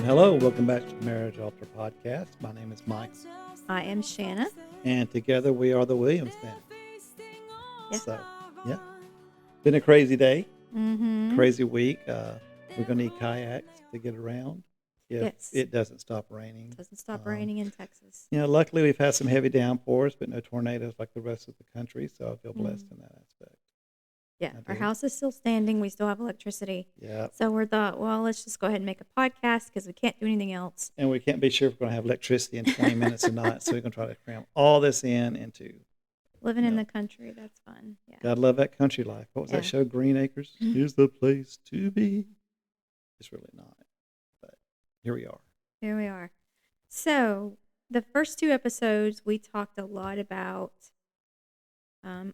Hello, welcome back to the Marital podcast. My name is Mike, I am Shanna. and together we are the Williams family. Yeah. So, yeah, been a crazy day, Mm-hmm. crazy week. We're going to need kayaks to get around if Yes. it doesn't stop raining. Doesn't stop raining in Texas. Luckily we've had some heavy downpours, but no tornadoes like the rest of the country, so I feel blessed in that aspect. Yeah, I our do. house is still standing. We still have electricity. Yeah, So we thought, well, let's just go ahead and make a podcast because we can't do anything else. and we can't be sure if we're going to have electricity in 20 minutes or not, so we're going to try to cram all this into. Living in Yeah. the country, that's fun. Yeah. Gotta love that country life. What was Yeah. that show, Green Acres? Mhm. Here's the place to be. It's really not, but here we are. Here we are. So the first two episodes, we talked a lot about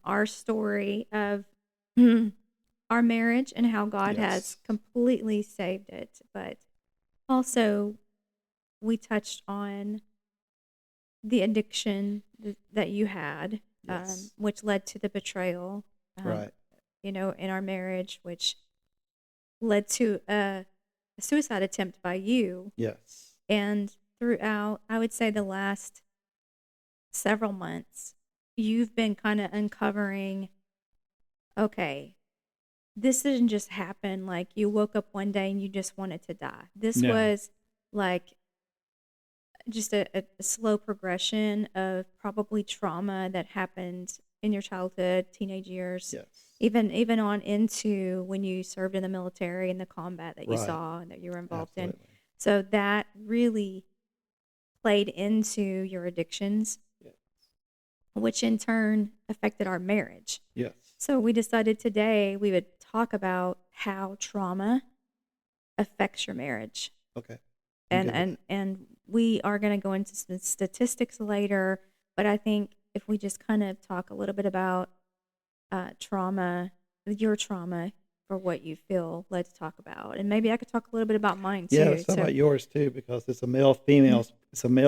our story of our marriage and how God has Yes. completely saved it. But also, we touched on the addiction that you had, Yes. which led to the betrayal, Right. in our marriage, which led to a suicide attempt by you. Yes. And throughout, I would say the last several months, you've been kind of uncovering, okay, this didn't just happen like you woke up one day and you just wanted to die. This No. was like just a slow progression of probably trauma that happened in your childhood, teenage years, Yes. even on into when you served in the military and the combat that you Right. saw and that you were involved in. Absolutely. So that really played into your addictions, Yes. which in turn affected our marriage. Yes. So we decided today we would talk about how trauma affects your marriage. Okay. I'm And good with and we are going to go into some statistics later, but I think if we just kind of talk a little bit about trauma, your trauma for what you feel, let's talk about. And maybe I could talk a little bit about mine Yeah, too. let's talk So about yours too, because it's a male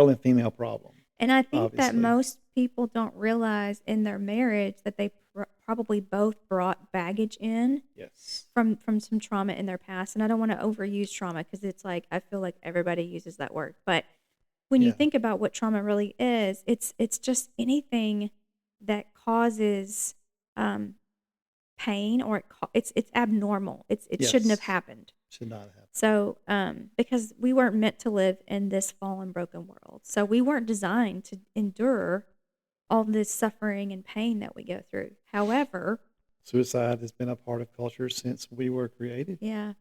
and female problem. and I think that Obviously. most people don't realize in their marriage that they probably both brought baggage in Yes. from some trauma in their past. And I don't want to overuse trauma because it's like I feel like everybody uses that word. But when you Yeah. think about what trauma really is, it's just anything that causes pain or it's abnormal. It shouldn't have Yes. happened. Should not have happened. So, because we weren't meant to live in this fallen, broken world. So we weren't designed to endure all this suffering and pain that we go through. However, Suicide has been a part of culture since we were created. yeah.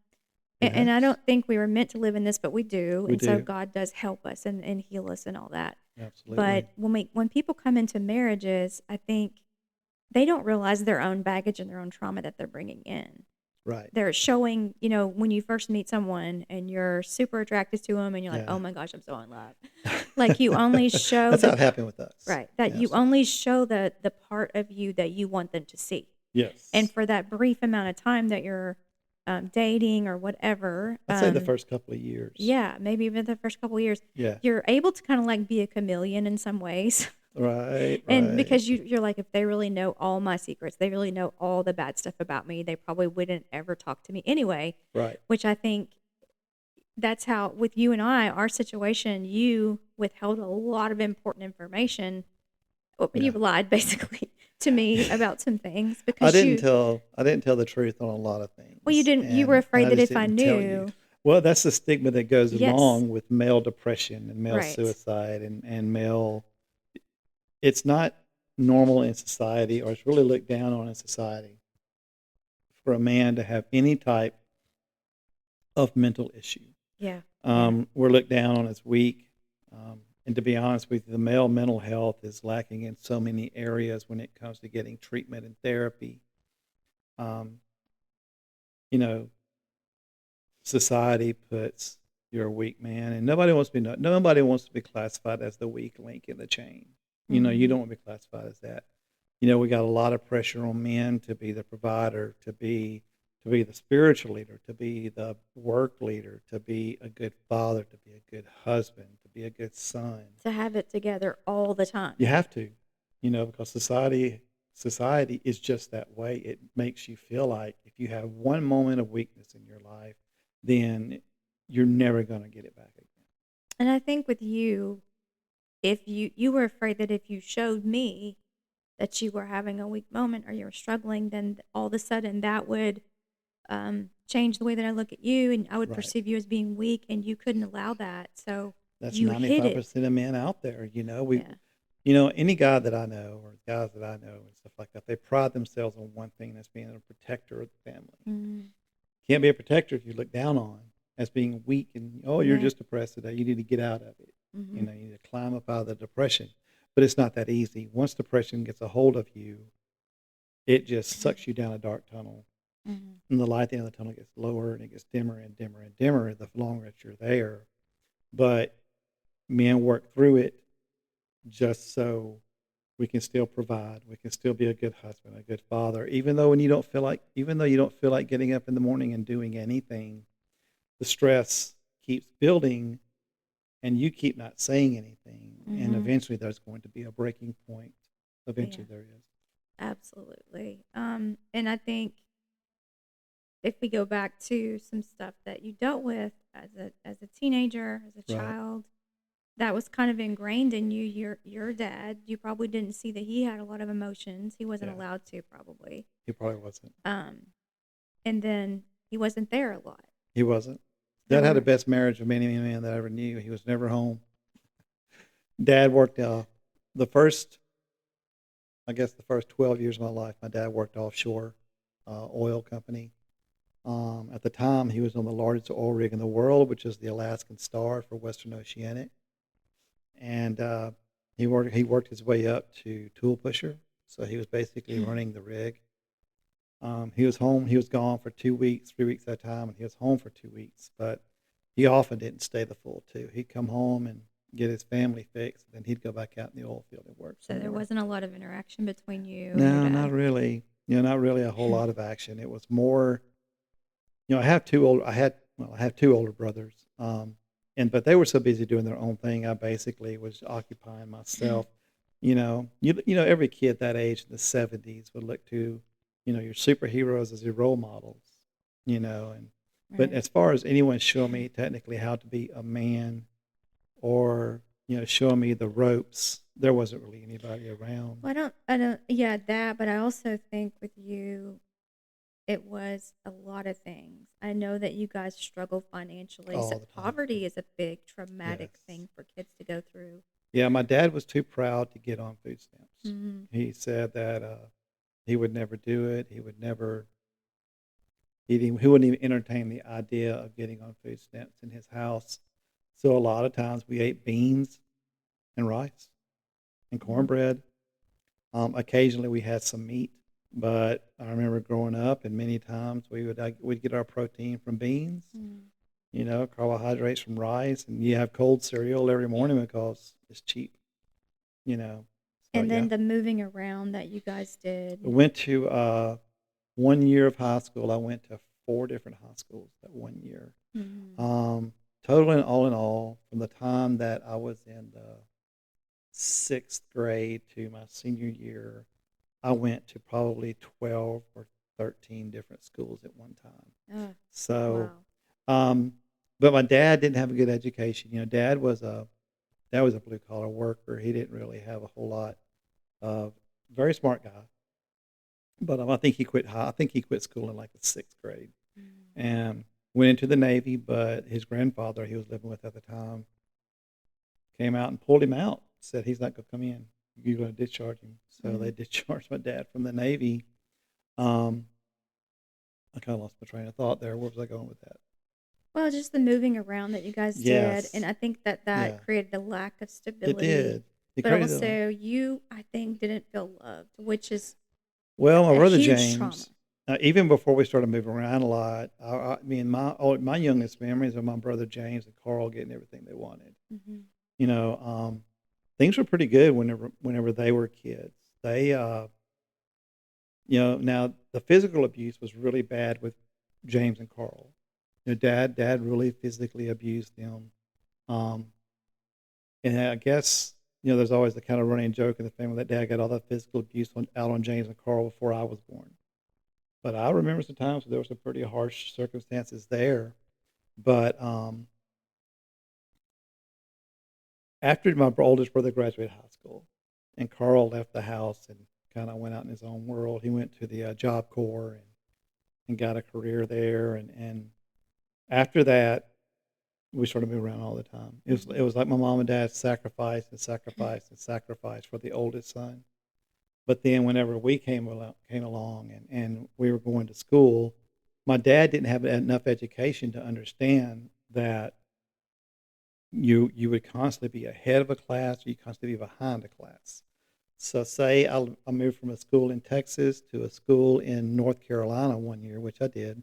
It And I has. don't think we were meant to live in this, but we do. We And so do. God does help us and heal us and all that. Absolutely. But when people come into marriages, I think they don't realize their own baggage and their own trauma that they're bringing in. Right. They're showing, when you first meet someone and you're super attracted to them and you're like, Yeah. oh my gosh, I'm so in love. Like you only show That's how it happened with us. right, that you Yes. only show the part of you that you want them to see. Yes. And for that brief amount of time that you're dating or whatever, I'd say the first couple of years. yeah, maybe even the first couple of years, Yeah. you're able to kind of like be a chameleon in some ways. Right. And Right. because you're like, if they really know all my secrets, they really know all the bad stuff about me, they probably wouldn't ever talk to me anyway. Right. Which I think that's how, with you and I, our situation, you withheld a lot of important information. Well, Yeah. you lied basically to me about some things I because didn't tell the truth on a lot of things. well, you didn't, you were and afraid that just if I didn't tell you. knew, Well, that's the stigma that goes yes, along with male depression and male right, suicide and male. It's not normal in society, or it's really looked down on in society, for a man to have any type of mental issue. yeah, yeah, We're looked down on as weak. And to be honest with you, the male mental health is lacking in so many areas when it comes to getting treatment and therapy. Um, you know, society puts you're a weak man, and nobody wants to be classified as the weak link in the chain. You hmm don't want to be classified as that. We got a lot of pressure on men to be the provider, to be the spiritual leader, to be the work leader, to be a good father, to be a good husband, to be a good son. to have it together all the time. You have to, because society is just that way. It makes you feel like if you have one moment of weakness in your life, then you're never going to get it back again. And I think with you, if you were afraid that if you showed me that you were having a weak moment or you were struggling, then all of a sudden that would change the way that I look at you, and I would Right. perceive you as being weak, and you couldn't allow that. So That's you hid it. 95% of men out there. Yeah. Any guy that I know or guys that I know and stuff like that, they pride themselves on one thing, that's being a protector of the family. Mm-hmm. Can't be a protector if you look down on as being weak and, oh, you're Yeah. just depressed today. You need to get out of it. Mm-hmm. You need to climb up out of the depression. But it's not that easy. Once depression gets a hold of you, it just sucks you down a dark tunnel. Mm-hmm. And the light at the end of the tunnel gets lower and it gets dimmer and dimmer and dimmer the longer that you're there. But men work through it just so we can still provide. We can still be a good husband, a good father, even though you don't feel like getting up in the morning and doing anything. The stress keeps building, and you keep not saying anything, and Mm-hmm. eventually there's going to be a breaking point. Eventually, Yeah. there is. Absolutely. And I think if we go back to some stuff that you dealt with as a teenager, as a Right. child, that was kind of ingrained in you. Your dad, you probably didn't see that he had a lot of emotions. He wasn't Yeah. allowed to, probably. He probably wasn't. And then he wasn't there a lot. He wasn't. There Dad had the were best marriage of any man that I ever knew. He was never home. Dad worked the first, I guess, the first 12 years of my life. My dad worked offshore, oil company. At the time, he was on the largest oil rig in the world, which is the Alaskan Star for Western Oceanic. And he worked his way up to tool pusher. So he was basically running the rig. He was home. He was gone for 2 weeks, 3 weeks at a time, and he was home for 2 weeks. But he often didn't stay the full 2. He'd come home and get his family fixed, and then he'd go back out in the oil field and work so some there more. wasn't a lot of interaction between you and your No, dad. not really. Not really a whole lot of action. It was more. I have two older. I have 2 older brothers. But they were so busy doing their own thing. I basically was occupying myself. Every kid that age in the 70s would look to, your superheroes as your role models. But Right. as far as anyone showing me technically how to be a man, or showing me the ropes, there wasn't really anybody around. Well, I don't, yeah, that, but I also think with you, it was a lot of things. I know that you guys struggle financially. So All the time. poverty is a big traumatic Yes. thing for kids to go through. Yeah, my dad was too proud to get on food stamps. Mm-hmm. He said that he would never do it. He wouldn't even entertain the idea of getting on food stamps in his house. So a lot of times we ate beans and rice and cornbread. Occasionally we had some meat, but I remember growing up, and many times we'd get our protein from beans, carbohydrates from rice, and you have cold cereal every morning because it's cheap. So And yeah. then the moving around that you guys did. I went to 1 year of high school. I went to 4 different high schools that 1 year. Mm-hmm. Total and all in all, from the time that I was in the 6th grade to my senior year, I went to probably 12 or 13 different schools at one time. Oh, So, wow. but my dad didn't have a good education. Dad was a blue collar worker. He didn't really have a whole lot of, very smart guy. But I think he quit school in like the 6th grade Mm-hmm. and went into the Navy. But his grandfather, he was living with at the time, came out and pulled him out. Said he's not going to come in. You're going to discharge him. So they discharged my dad from the Navy. I kind of lost my train of thought there. Where was I going with that? Well, just the moving around that you guys did, Yes. and I think that Yeah. created a lack of It stability. did. It But created also, you, I think, didn't feel loved, which is Well, my a brother huge trauma. James, even before we started moving around a lot, my youngest memories of my brother James and Carl getting everything they wanted. Mm-hmm. Things were pretty good whenever they were kids. They, now the physical abuse was really bad with James and Carl. Dad really physically abused them. And I guess, there's always the kind of running joke in the family that Dad got all that physical abuse out on James and Carl before I was born. But I remember some times there were some pretty harsh circumstances there. But after my oldest brother graduated high school, and Carl left the house and kind of went out in his own world, he went to the Job Corps and got a career there. And after that, we sort of moved around all the time. It was like my mom and dad sacrificed and sacrificed and sacrificed for the oldest son. But then whenever we came along and we were going to school, my dad didn't have enough education to understand that you would constantly be ahead of a class, or you constantly be behind a class. So say I moved from a school in Texas to a school in North Carolina one year, which I did.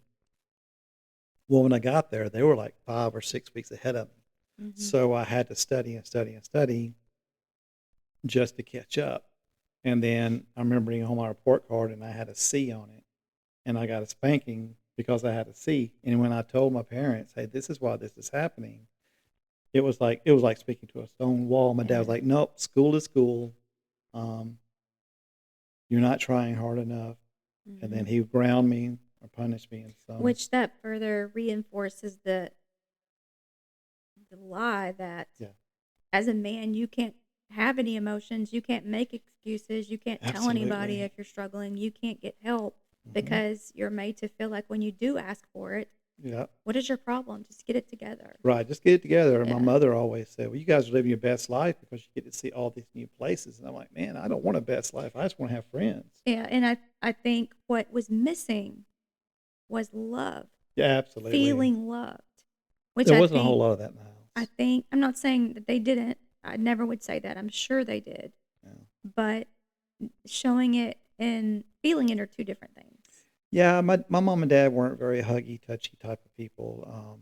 Well, when I got there, they were like 5 or 6 weeks ahead of me. Mm-hmm. So I had to study and study and study just to catch up. And then I remember bringing home my report card and I had a C on it. And I got a spanking because I had a C. And when I told my parents, hey, this is why this is happening, it was like speaking to a stone wall. My dad was Yeah. like, nope, school is school. Um, you're not trying hard enough. And then Mm-hmm. he would ground me or punish me in some. Which that further reinforces the lie that Yeah, as a man you can't have any emotions, you can't make excuses, you can't tell anybody absolutely. if you're struggling, you can't get help Hmm. because you're made to feel like when you do ask for it, Yeah. what is your problem? Just get it together. Right, just get it together. And my Yeah. mother always said, "Well, you guys are living your best life because you get to see all these new places." And I'm like, "Man, I don't want a best life. I just want to have friends." Yeah, and I think what was missing was love, Yeah, absolutely. feeling loved, which There wasn't a whole lot of that in the I house. think I'm not saying that they didn't. I never would say that. I'm sure they did. Yeah, But showing it and feeling it are two different things. yeah. My mom and dad weren't very huggy, touchy type of people.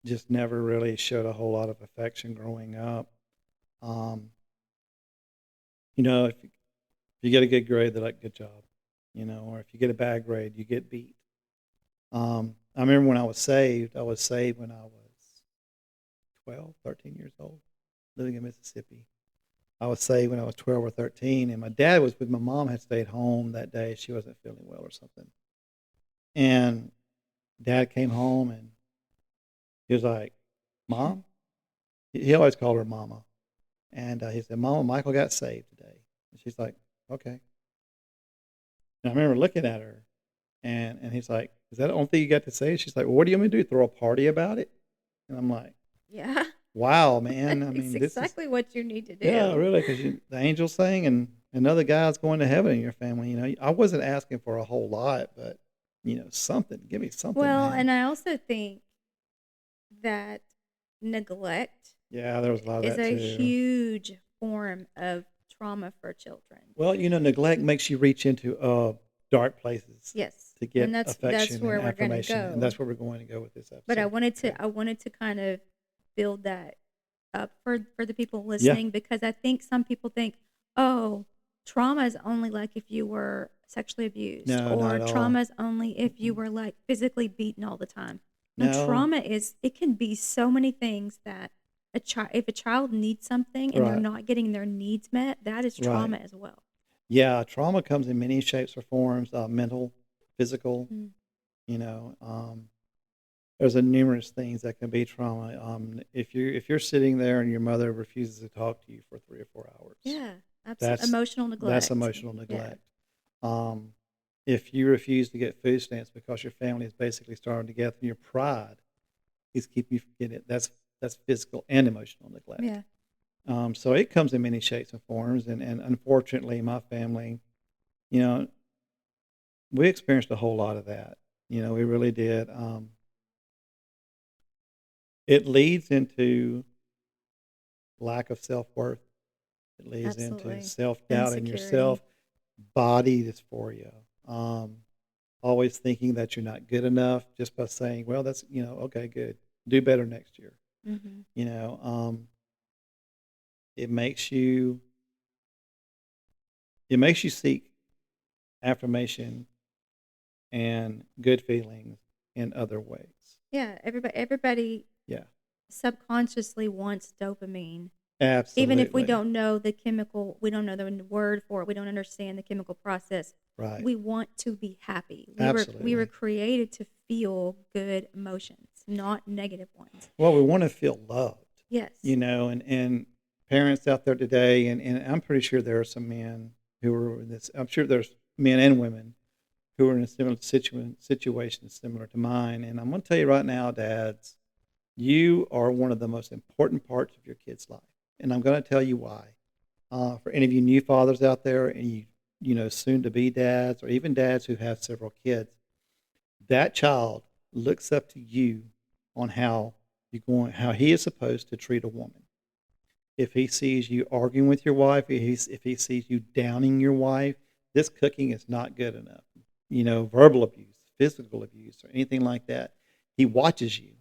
Just never really showed a whole lot of affection growing up. Um, if you get a good grade, they're like, "Good job," or if you get a bad grade, you get beat. I remember when I was saved. I was saved when I was 12, 13 years old, living in Mississippi. I was saved when I was 12 or 13, and my dad was with my mom had stayed home that day. She wasn't feeling well or something. And dad came home and he was like, Mom? He always called her Mama. And he said, Mama, Michael got saved today. And she's like, okay. And I remember looking at her and he's like, is that the only thing you got to say? She's like, well, what do you want me to do? Throw a party about it? And I'm like, Yeah. wow, man. I It's mean, this is, exactly what you need to yeah, do. really, because the angels sang and another guy's going to heaven in your family. I wasn't asking for a whole lot, but something. Give me something, Well, man. and I also think that neglect Yeah, there was a lot of is that a too. huge form of trauma for children. Well, neglect makes you reach into dark places Yes. to And get that's affection and where we're going to affirmation, and go. that's where we're going to go with this But episode. Okay. I wanted to kind of build that up for the people Yeah. listening because I think some people think, "Oh, trauma is only like if you were sexually abused No, not or at all. trauma is only if you Mm-mm. were like physically beaten all the time." No, No. trauma is it can be so many things that if a child needs something and they're Right. not getting their needs met, that is Right. trauma as well. Yeah. Trauma comes in many shapes or forms. Mental, physical. Mm. You know. There's a numerous things that can be trauma. If you're sitting there and your mother refuses to talk to you for 3 or 4 hours, Yeah, absolutely. that's Emotional that's neglect. emotional Yeah. neglect. Um, if you refuse to get food stamps because your family is basically starving to death and your pride is keeping you from getting it, that's physical and emotional neglect. Yeah. So it comes in many shapes and forms, and unfortunately, my family, you know, we experienced a whole lot of that. We really did. It leads into lack of self-worth. It leads into Absolutely. self-doubt in yourself, Insecurity. body dysphoria, always thinking that you're not good enough just by saying, well, that's, okay, good. Do better next year. Mhm. You know, um, it makes you it makes you seek affirmation and good feelings in other ways. Yeah, everybody Yeah, subconsciously wants dopamine. Even if we absolutely. don't know the chemical, we don't know the word for it, we don't understand the chemical process. Right. We want to be happy. We were Absolutely. created to feel good emotions. ones, not negative ones. Well, we want to feel loved, Yes. and parents out there today, and I'm pretty sure there are some men who are in this. I'm sure there's men and women who are in a similar situation similar to mine. And I'm going to tell you right now, dads, you are one of the most important parts of your kid's life. And I'm going to tell you why. For any of you new fathers out there, and soon to be dads, or even dads who have several kids, that child looks up to you on how how he is supposed to treat a woman. If he sees you arguing with your wife, if he sees you downing your wife, this cooking is not good enough. Verbal abuse, physical abuse, or anything like that. He watches you.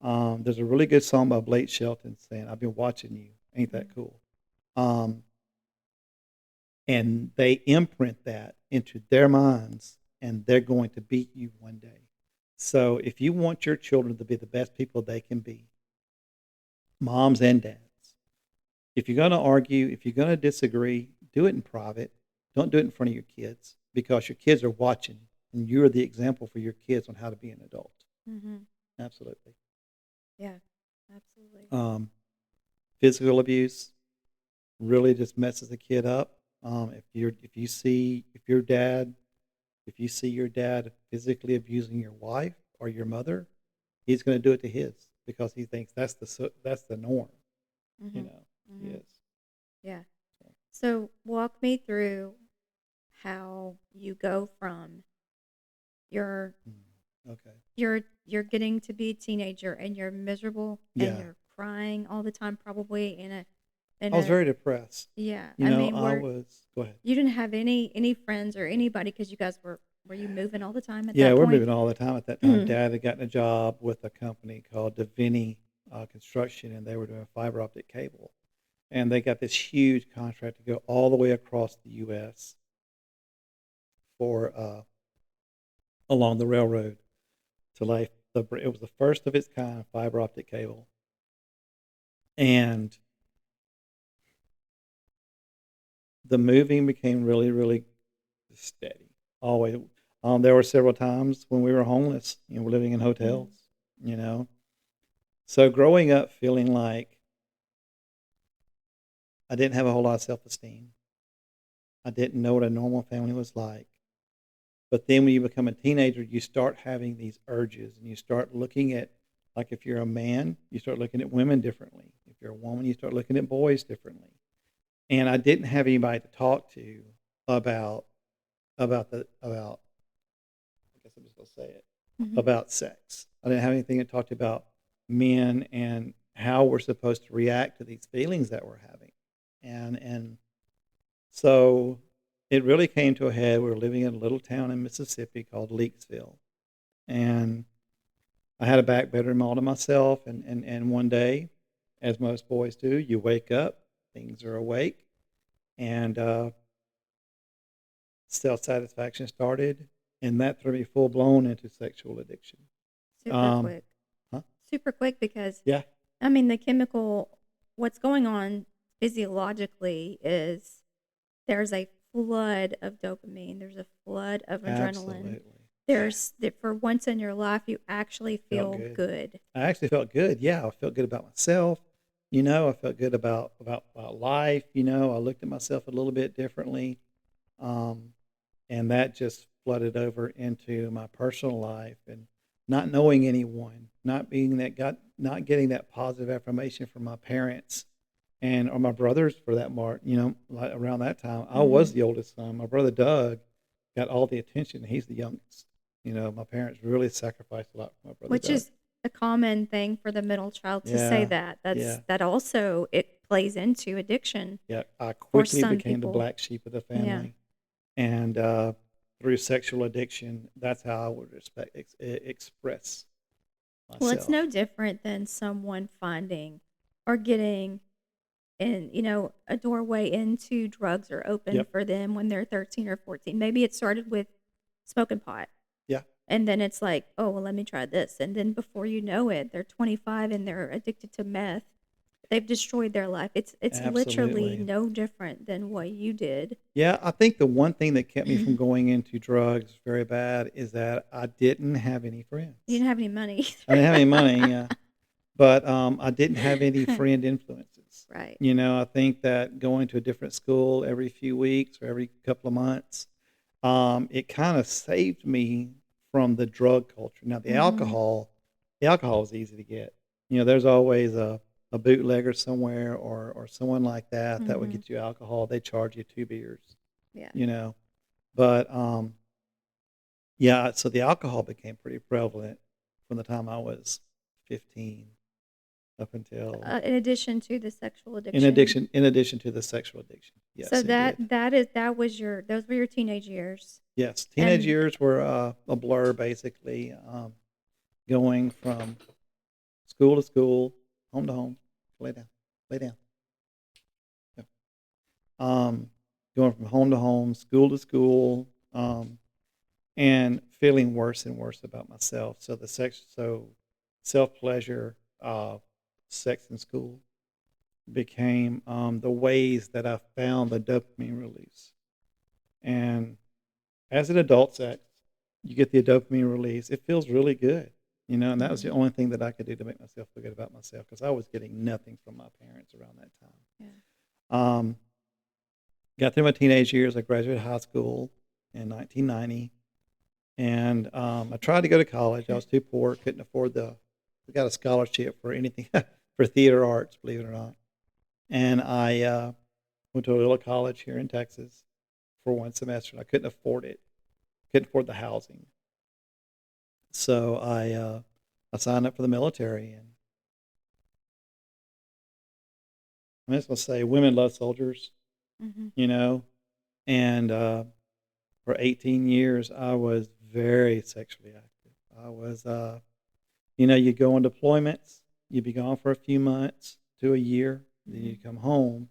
There's a really good song by Blake Shelton saying, "I've been watching you." Ain't that cool? Um, and they imprint that into their minds, and they're going to beat you one day. So if you want your children to be the best people they can be, moms and dads, if you're going to argue, if you're going to disagree, do it in private. Don't do it in front of your kids, because your kids are watching, and you're the example for your kids on how to be an adult. Mm-hmm. Absolutely. Yeah, absolutely. Physical abuse really just messes the kid up. If you see your dad physically abusing your wife or your mother, he's going to do it to his, because he thinks that's the norm. Mm-hmm. Mm-hmm. Yes. Yeah. So walk me through how you go from your Okay. you're getting to be a teenager and you're miserable and Yeah. you're crying all the time, probably in I was a very depressed. yeah. You I know, mean, I was. Go ahead. you didn't have any friends or anybody because you guys were you moving all the time at Yeah, that we're point? moving all the time. At that time, Dad had gotten a job with a company called Davini Construction, and they were doing fiber optic cable. And they got this huge contract to go all the way across the U.S. for along the railroad to lay it was the first of its kind fiber optic cable, and the moving became really, really steady. Always, there were several times when we were homeless. We're living in hotels. You know, so growing up feeling like I didn't have a whole lot of self-esteem. I didn't know what a normal family was like. But then when you become a teenager, you start having these urges, and you start looking at, like, if you're a man, you start looking at women differently. If you're a woman, you start looking at boys differently. And I didn't have anybody to talk to about about I guess I'm just gonna say it, Mm-hmm. about sex. I didn't have anything to talk to about men and how we're supposed to react to these feelings that we're having. And so it really came to a head. We were living in a little town in Mississippi called Leakesville. And I had a back bedroom all to myself. And one day, as most boys do, you wake up, things are awake, and self satisfaction started. And that threw me full blown into sexual addiction. Super Um, quick. huh? Super quick because Yeah, I mean what's going on physiologically is there's a flood of dopamine. There's a flood of adrenaline. absolutely. There's that for once in your life you actually Felt feel good. good. I actually felt good. Yeah, I felt good about myself. I felt good about life. I looked at myself a little bit differently, um, and that just flooded over into my personal life, and not knowing anyone, not getting that positive affirmation from my parents and or my brothers for that mark. Like around that time, I Mm-hmm. was the oldest son. My brother Doug got all the attention. He's the youngest. My parents really sacrificed a lot for my brother Which Doug. is a common thing for the middle child to say Yeah, that. yeah, That also it plays into addiction yeah. I for quickly some became the people. black sheep of the Yeah. family, and through sexual addiction, that's how I would express Well, it's myself. no different than someone finding or getting a doorway into drugs are open Yep. for them when they're 13 or 14. Maybe it started with smoking pot. Yeah. And then it's like, oh, well, let me try this. And then before you know it, they're 25 and they're addicted to meth. They've destroyed their life. It's literally Absolutely. no different than what you did. Yeah, I think the one thing that kept me from going into drugs very bad is that I didn't have any You friends. didn't have any money I didn't have any money, either. but I didn't have any friend influences. Right. I think that going to a different school every few weeks or every couple of months, it kind of saved me from the drug culture. Now, Mhm. the alcohol is easy to get. There's always a bootlegger somewhere or someone like that would Mhm. get you alcohol. They charge you 2 beers, Yeah. you know. But yeah, so the alcohol became pretty prevalent from the time I was 15 up until In addition to the sexual addiction. in addition to the sexual addiction. So Yes, it did. that was your those were your teenage years. Yes, teenage And years were a blur basically, going from school to school, home to home. Lay down, lay down. Yeah. Going from home to home, school to school, and feeling worse and worse about myself. So self pleasure, sex in school became the ways that I found the dopamine release. And as an adult sex, you get the dopamine release. It feels really good, and that was the mhm. only thing that I could do to make myself feel good about myself because I was getting nothing from my parents around that time. Yeah. Um, got through my teenage years. I graduated high school in 1990, and I tried to go to college. I was too poor, couldn't afford I got a scholarship for anything for theater arts, believe it or not. And I went to a little college here in Texas for one semester, and I couldn't afford it. Couldn't afford the housing. So I signed up for the military, and I'm just gonna say, women love soldiers, Mhm. you know. And for 18 years, I was very sexually active. I was, you go on deployments, you'd be gone for a few months to a year, then you Mhm. come home,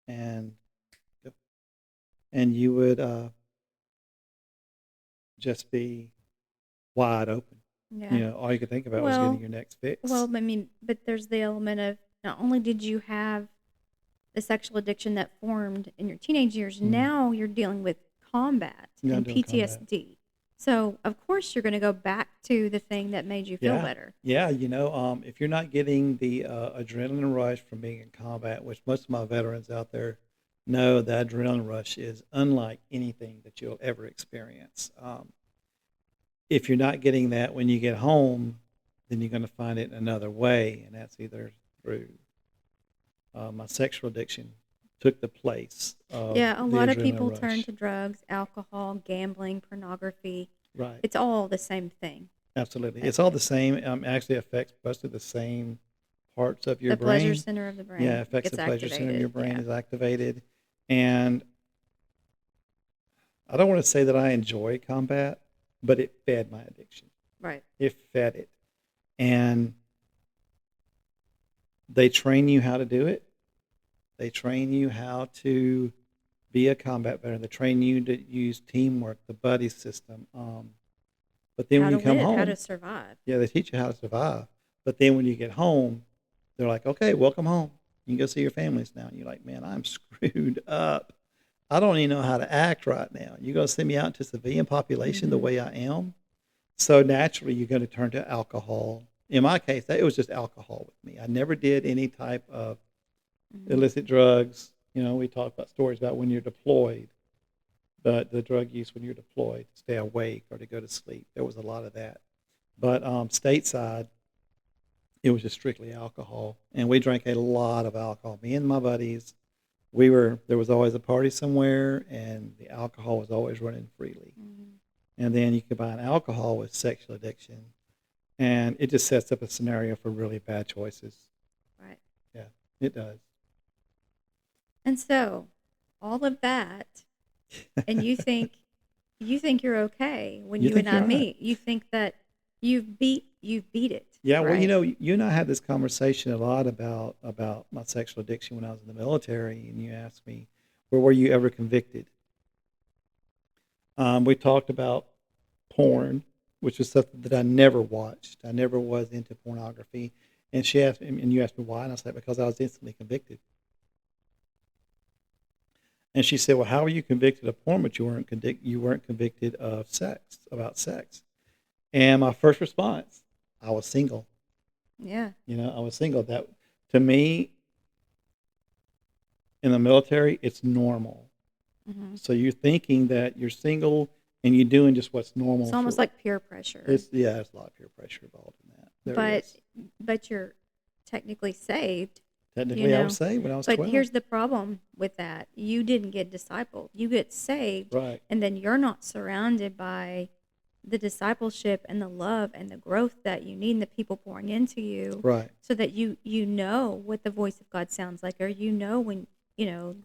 and and you would just be wide open. Yeah. All you could think about was getting Well, your next well, fix. I mean, but there's the element of not only did you have the sexual addiction that formed in your teenage years, Mm. now you're dealing with combat Yeah, I'm and doing combat. PTSD. So, of course, you're going to go back to the thing that made you feel Yeah, better. yeah. If you're not getting the adrenaline rush from being in combat, which most of my veterans out there know, the adrenaline rush is unlike anything that you'll ever experience. If you're not getting that when you get home, then you're going to find it in another way, and that's either through my sexual addiction took the place of Yeah, a the lot of adrenaline people turn rush. to drugs, alcohol, gambling, pornography. Right. It's all the same thing. Absolutely. Uh, It's all the same. Actually affects most of the same parts of your The pleasure brain. center of the Yeah, it brain affects the gets pleasure center of your activated. brain Yeah. is activated. And I don't want to say that I enjoy combat, but it fed my addiction. Right. It fed it. And they train you how to do it. They train you how to be a combat veteran. They train you to use teamwork, the buddy system. But then How when to you come live, how home, to survive. yeah, they teach you how to survive. But then when you get home, they're like, okay, welcome home. You can go see your families now. And you're like, man, I'm screwed up. I don't even know how to act right now. You're going to send me out into civilian population the Mhm. way I am. So naturally, you're going to turn to alcohol. In my case, it was just alcohol with me. I never did any type of Mhm. illicit drugs. We talk about stories about when you're deployed, but the drug use when you're deployed to stay awake or to go to sleep, there was a lot of that. But stateside, it was just strictly alcohol, and we drank a lot of alcohol. Me and my buddies, there was always a party somewhere, and the alcohol was always running freely. Mhm. And then you combine alcohol with sexual addiction, and it just sets up a scenario for really bad choices. Right. Yeah, it does. And so, all of that, and you think you're okay when You you and think I you're all right? meet. You think that you've beat it, Yeah, well, right? you and I had this conversation a lot about my sexual addiction when I was in the military, and you asked me, "Well, were you ever convicted?" We talked about porn, which is something that I never watched. I never was into pornography, And she asked, and you asked me why, and I said, because I was instantly convicted. And she said, well, how were you convicted of porn, but you weren't convicted of about sex? And my first response, I was single. Yeah. I was single. That, to me, in the military, it's normal. Mm-hmm. So you're thinking that you're single and you're doing just what's normal. It's almost like peer pressure. There's a lot of peer pressure involved in that. But you're technically saved. Technically, I was saved when I was 12. But here's the problem with that. You didn't get discipled. You get saved. Right. And then you're not surrounded by the discipleship and the love and the growth that you need and the people pouring into you. Right. So that you know what the voice of God sounds like, or when,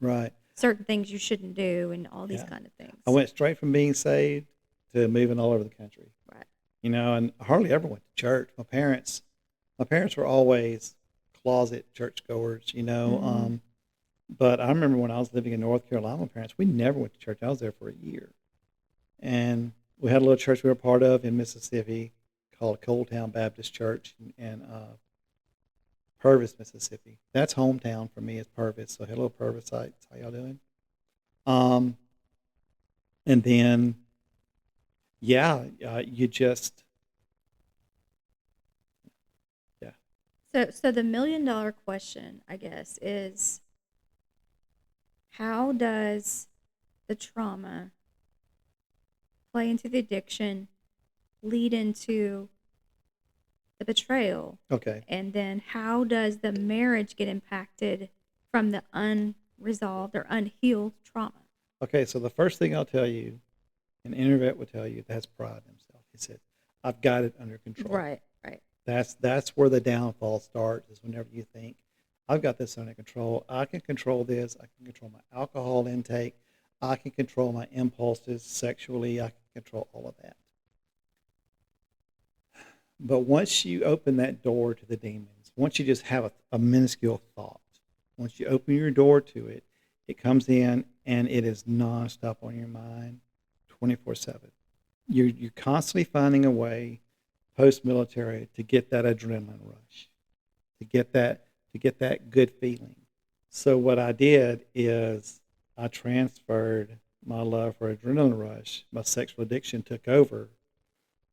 right. certain things you shouldn't do and all these kind of things. I went straight from being saved to moving all over the country. Right. And I hardly ever went to church. My parents were always closet churchgoers, Mm-hmm. But I remember when I was living in North Carolina, my parents, we never went to church. I was there for a year. And we had a little church we were part of in Mississippi called Cold Town Baptist Church in Purvis, Mississippi. That's hometown for me, is Purvis. So hello, Purvisites. How y'all doing? And then, you just, So the $1 million question, I guess, is how does the trauma play into the addiction, lead into the betrayal? Okay. And then how does the marriage get impacted from the unresolved or unhealed trauma? Okay, so the first thing I'll tell you, an introvert will tell you, that's pride in himself. He said, I've got it under control. Right. That's where the downfall starts, is whenever you think, I've got this under control. I can control this. I can control my alcohol intake. I can control my impulses sexually. I can control all of that. But once you open that door to the demons, once you just have a minuscule thought, once you open your door to it, it comes in and it is nonstop on your mind 24/7. You're constantly finding a way post-military to get that adrenaline rush, to get that good feeling. So what I did is I transferred my love for adrenaline rush. My sexual addiction took over,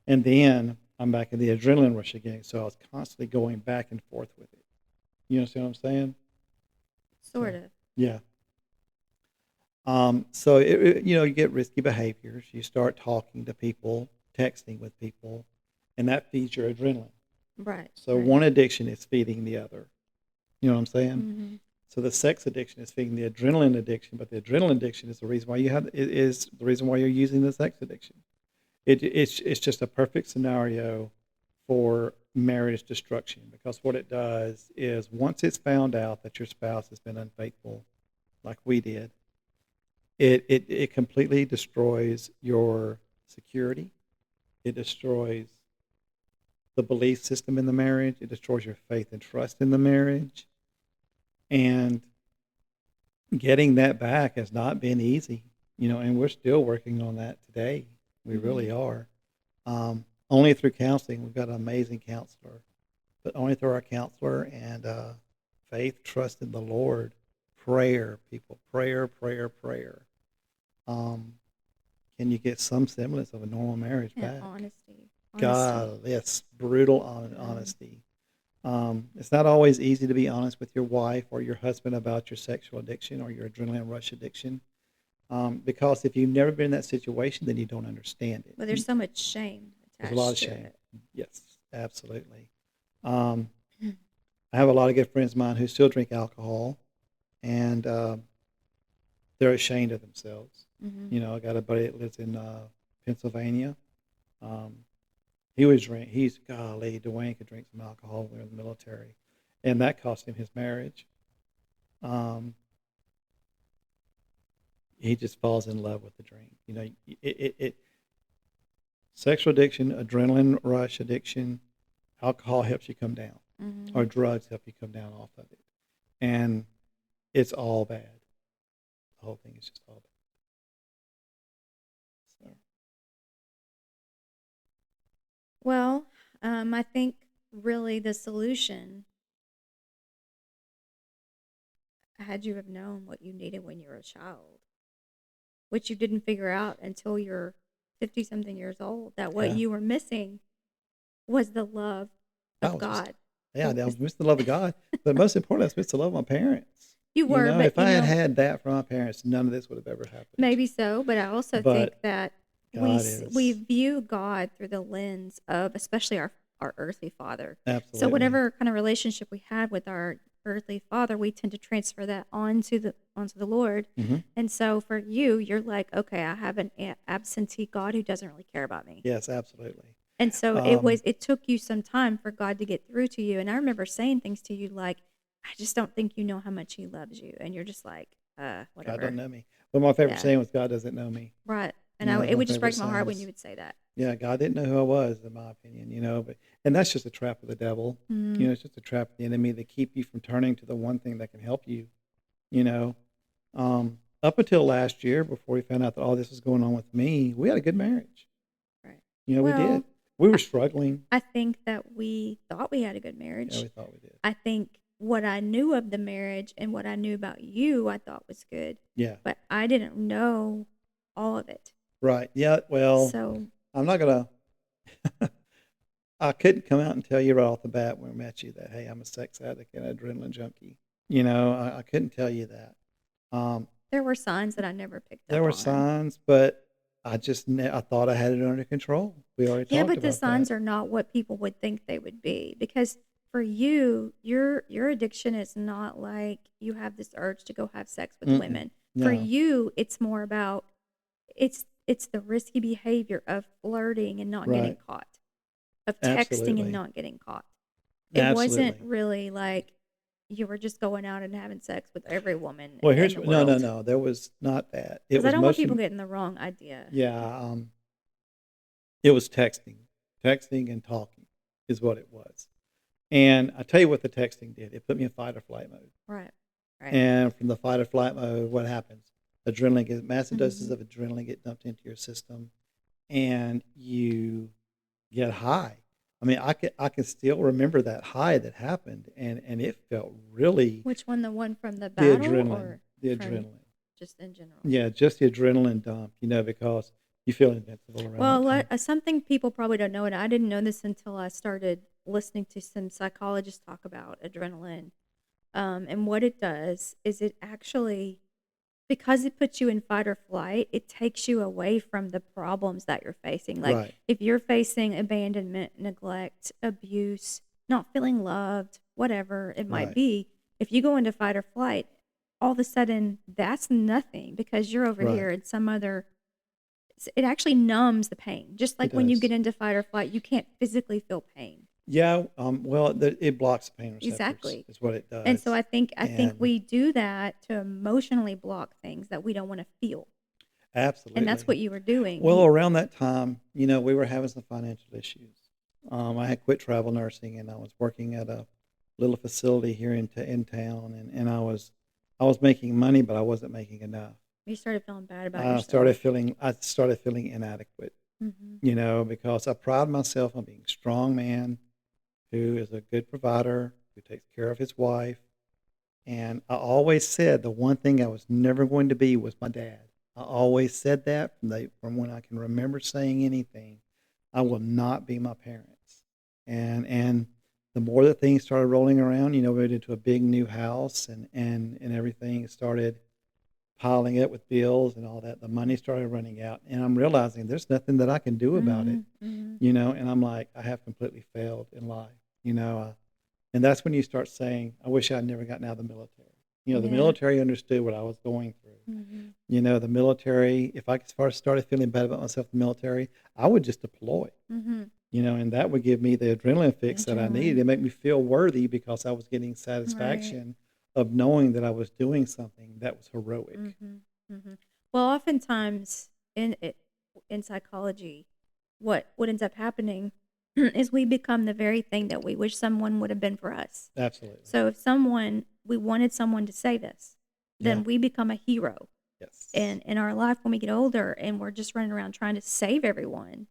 and then I'm back in the adrenaline rush again. So I was constantly going back and forth with it. You understand what I'm saying? Sort of. Yeah. So you get risky behaviors. You start talking to people, texting with people, and that feeds your adrenaline. Right. So one addiction is feeding the other. You know what I'm saying? Mm-hmm. So the sex addiction is feeding the adrenaline addiction, but the adrenaline addiction is the reason why is the reason why you're using the sex addiction. It's just a perfect scenario for marriage destruction, because what it does is, once it's found out that your spouse has been unfaithful, like we did, it completely destroys your security. It destroys the belief system in the marriage. It destroys your faith and trust in the marriage. And getting that back has not been easy, and we're still working on that today. We really are. Only through counseling. We've got an amazing counselor, but only through our counselor and faith, trust in the Lord, prayer, people, prayer. Can you get some semblance of a normal marriage back? Honesty. God, yes, brutal honesty. It's not always easy to be honest with your wife or your husband about your sexual addiction or your adrenaline rush addiction, because if you've never been in that situation, then you don't understand it. But there's so much shame attached. There's a lot of to shame. it. Yes, absolutely. I have a lot of good friends of mine who still drink alcohol, and they're ashamed of themselves. Mm-hmm. I got a buddy that lives in Pennsylvania. Dwayne could drink some alcohol when we were in the military, and that cost him his marriage. He just falls in love with the drink. Sexual addiction, adrenaline rush addiction, alcohol helps you come down, or drugs help you come down off of it, and it's all bad. The whole thing is just all bad. So. Well, I think really the solution had you have known what you needed when you were a child, which you didn't figure out until you're 50 something years old, that what Yeah. you were missing was the love I of was just God. yeah, I It was was, missing the love of God, but most important, I was missing the love of my parents. you You were, know, but if I had had that from my parents, none of this would have ever happened. maybe so, but I also think But that God we is view God through the lens of especially our earthly father. So absolutely. whatever kind of relationship we had with our earthly father, we tend to transfer that onto the Lord. Mhm. And so for you, you're like, okay, I have an absentee God who doesn't really care about me. Yes, absolutely. And so Um, it took you some time for God to get through to you. And I remember saying things to you like, I just don't think you know how much he loves you. And you're just like, God don't whatever. know me. But my favorite Yeah. saying was, "God doesn't know me." Right. And You know, that's it my would just favorite break my heart saying when you is, would say that. yeah, God didn't know who I was, in my opinion, you know, and that's just a trap of the devil. You Mm, know, it's just a trap of the enemy to keep you from turning to the one thing that can help you, you know. Up until last year, before we found out that all this was going on with me, we had a good marriage. right. You know, we did. Well, We were I, struggling. I think that we thought we had a good Yeah, marriage. we thought we did. I think what I knew of the marriage and what I knew about you, I thought was good, Yeah, but I didn't know all of it. right. Yeah, well, So, I'm not gonna I couldn't come out and tell you right off the bat when we met you that, "Hey, I'm a sex addict and adrenaline junkie." You know, I couldn't tell you that. Um, there were signs that I never picked there up were on. signs, but I thought I had it under control. We already Yeah, talked but the about that. signs are not what people would think they would be because for you, your addiction is not like you have this urge to go have sex with Mm-mm. women. For No, you, it's more about it's the risky behavior of flirting and not getting right. caught, of texting and Absolutely. not getting caught. It wasn't Absolutely. really like you were just going out and having sex with every woman Well, in here's the what no, no, world. no, there was not that. It Because I was don't want people mostly getting the wrong idea. yeah, it was texting. Texting and talking is what it was. And I tell you what the texting did. It put me in fight or flight mode. Right. Right. And from the fight or flight mode, what happens? Adrenaline gets massive doses Hmm. of adrenaline get dumped into your system, and you get high. I mean, I can still remember that high that happened, and it felt really Which one? The one from the the battle adrenaline, or the from adrenaline. just in general? Yeah, just the adrenaline dump, you know, because you feel invincible around Well, that time. something people probably don't know, and I didn't know this until I started listening to some psychologists talk about adrenaline. And what it does is it actually, because it puts you in fight or flight, it takes you away from the problems that you're facing. Like Right, if you're facing abandonment, neglect, abuse, not feeling loved, whatever it might right, be, if you go into fight or flight, all of a sudden that's nothing because you're over right. here in some other, it actually numbs the pain. Just It like when you get does. into fight or flight, you can't physically feel pain. Yeah, well, it blocks pain receptors Exactly. is what it And so does, I think and we do that to emotionally block things that we don't want to feel. And that's what absolutely. you were doing. Well, around that time, you know, we were having some financial issues. I had quit travel nursing, and I was working at a little facility here in town, and I was making money, but I wasn't making enough. You started feeling bad about I yourself. started feeling inadequate, Mhm. you know, because I pride myself on being a strong man who is a good provider, who takes care of his wife. And I always said the one thing I was never going to be was my dad. I always said that from when I can remember saying anything. I will not be my parents. And the more that things started rolling around, you know, we moved into a big new house and everything started piling up with bills and all that. The money started running out, and I'm realizing there's nothing that I can do about it, Mhm. Mhm. you know. And I'm like, I have completely failed in life, you know. And that's when you start saying, I wish I'd never gotten out of the military. You know, the Yeah. military understood what I was going through. Mhm. You know, the military, if I first started feeling bad about myself in the military, I would just deploy, Mhm. you know, and that would give me the adrenaline fix that I needed Adrenaline. to make me feel worthy because I was getting Right. satisfaction of knowing that I was doing something that was heroic. Mhm. Mhm. Well, oftentimes in it in psychology, what ends up happening is we become the very thing that we wish someone would have been for us. Absolutely. So if we wanted someone to save us, Yeah. then we become a hero. Yes. And in our life when we get older and we're just running around trying to save everyone,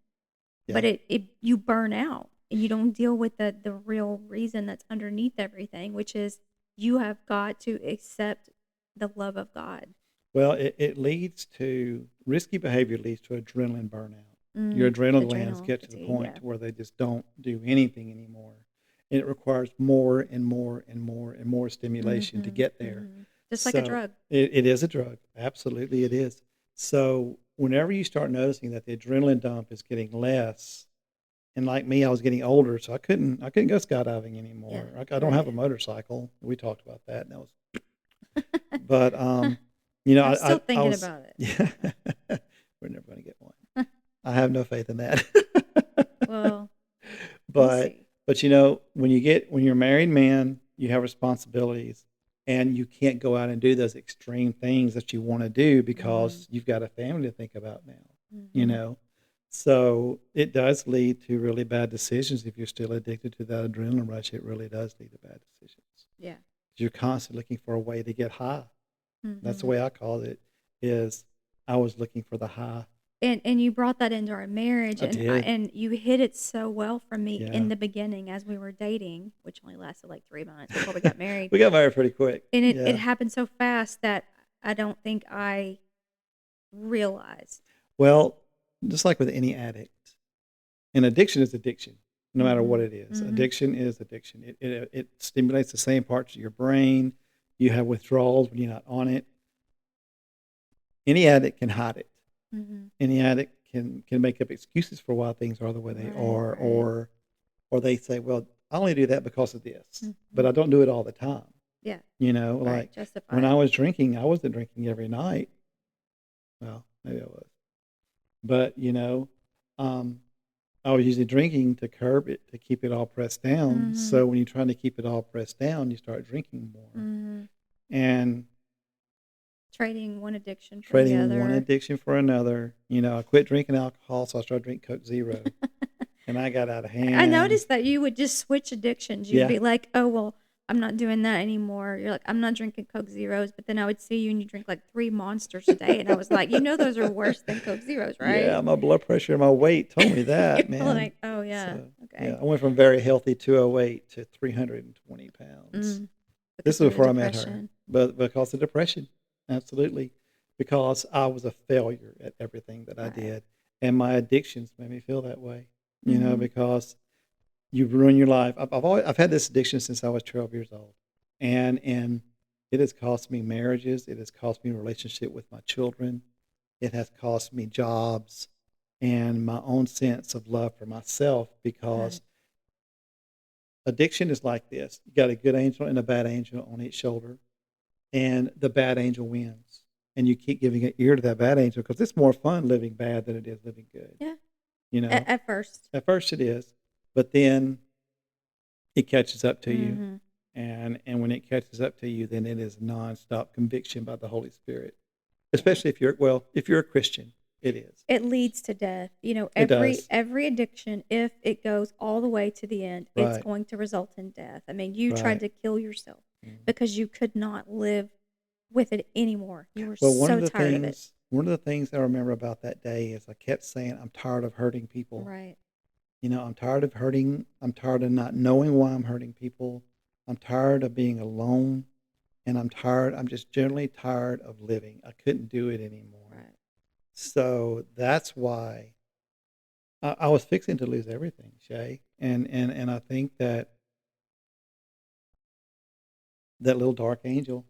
but Yeah. it you burn out. you don't deal with the real reason that's underneath everything, which is you have got to accept the love of God. Well, it leads to risky behavior leads to adrenaline burnout. Your Mm, adrenal glands adrenal get to the fatigue, point yeah. to where they just don't do anything anymore. And it requires more and more and more and more stimulation to Mhm, get there. mhm. Just like a So drug. it is a drug. Absolutely, it is. So whenever you start noticing that the adrenaline dump is getting less, and like me, I was getting older, so I couldn't go skydiving Yeah, anymore. I don't have right. a motorcycle. We talked about that, and that was but, you know, I'm still I thinking was about it. yeah, we're never gonna get one. I have no faith in that. Well, we'll But see. when you're a married man, you have responsibilities, and you can't go out and do those extreme things that you wanna do Mhm, because you've got a family to think about now, you mhm. know? So, it does lead to really bad decisions if you're still addicted to that adrenaline rush, it really does lead to bad decisions. Yeah. You're constantly looking for a way to get high. That's the Mhm. way I called it, is I was looking for the high. And you brought that into our marriage, I did. and you hit it so well for me Yeah. in the beginning as we were dating, which only lasted like 3 months before we got married. We got married pretty quick. And it Yeah. happened so fast that I don't think I realized. Well, just like with any addict, and addiction is addiction, no matter what Mhm, it is. mhm. Addiction is addiction. It stimulates the same parts of your brain. You have withdrawals when you're not on it. Any addict can hide it. Mhm. Any addict can make up excuses for why things are the way they Right, are, right. or they say, "Well, I only do that because of this, but Mhm. I don't do it all the time." Yeah, right, Like, justify when it. I was drinking, I wasn't drinking every night. Well, maybe I was. But, um, I was usually drinking to curb it, to keep it all pressed down. Mhm, So when you're trying to keep it all pressed down, you start drinking more. mhm. And Trading one addiction for the trading one other. addiction for another, I quit drinking alcohol, so I started drinking Coke Zero, and I got out of I hand. noticed that you would just switch addictions. You'd Yeah. be like, "Oh, well, I'm not doing that anymore." You're like, "I'm not drinking Coke Zeros," but then I would see you and you drink like 3 Monsters a day, and I was like, "You know those are worse than Coke Zeros, Yeah, right?" my blood pressure and my weight told me You're that, man. like, "Oh, yeah. So, yeah, Okay." I went from very healthy 208 to 320 pounds. Mm, This because is of the before I met her, depression. but because of depression, absolutely, because I was a failure at everything that I Right. did, and my addictions made me feel that way, Mhm. because you ruin your life. I've had this addiction since I was 12 years old, and it has cost me marriages, it has cost me a relationship with my children, it has cost me jobs, and my own sense of love for myself because Right. addiction is like this. You got a good angel and a bad angel on each shoulder, and the bad angel wins. And you keep giving an ear to that bad angel because it's more fun living bad than it is living good. Yeah. You know, At first. at first it is, but then it catches up to you. Mhm. And when it catches up to you, then it is nonstop conviction by the Holy Spirit. Yeah. Especially if you're a Christian, it is. It leads to death. You know, It does. every addiction, if it goes all the way to the end, it's Right. going to result in death. I mean, you tried Right. to kill yourself Mhm. because you could not live with it anymore. You were Well, so tired of it. one of the things I remember about that day is I kept saying, "I'm tired of hurting people." Right. I'm tired of hurting. I'm tired of not knowing why I'm hurting people. I'm tired of being alone. And I'm just generally tired of living. I couldn't do it anymore. Right. So that's why I was fixing to lose everything, Shay. And I think that little dark angel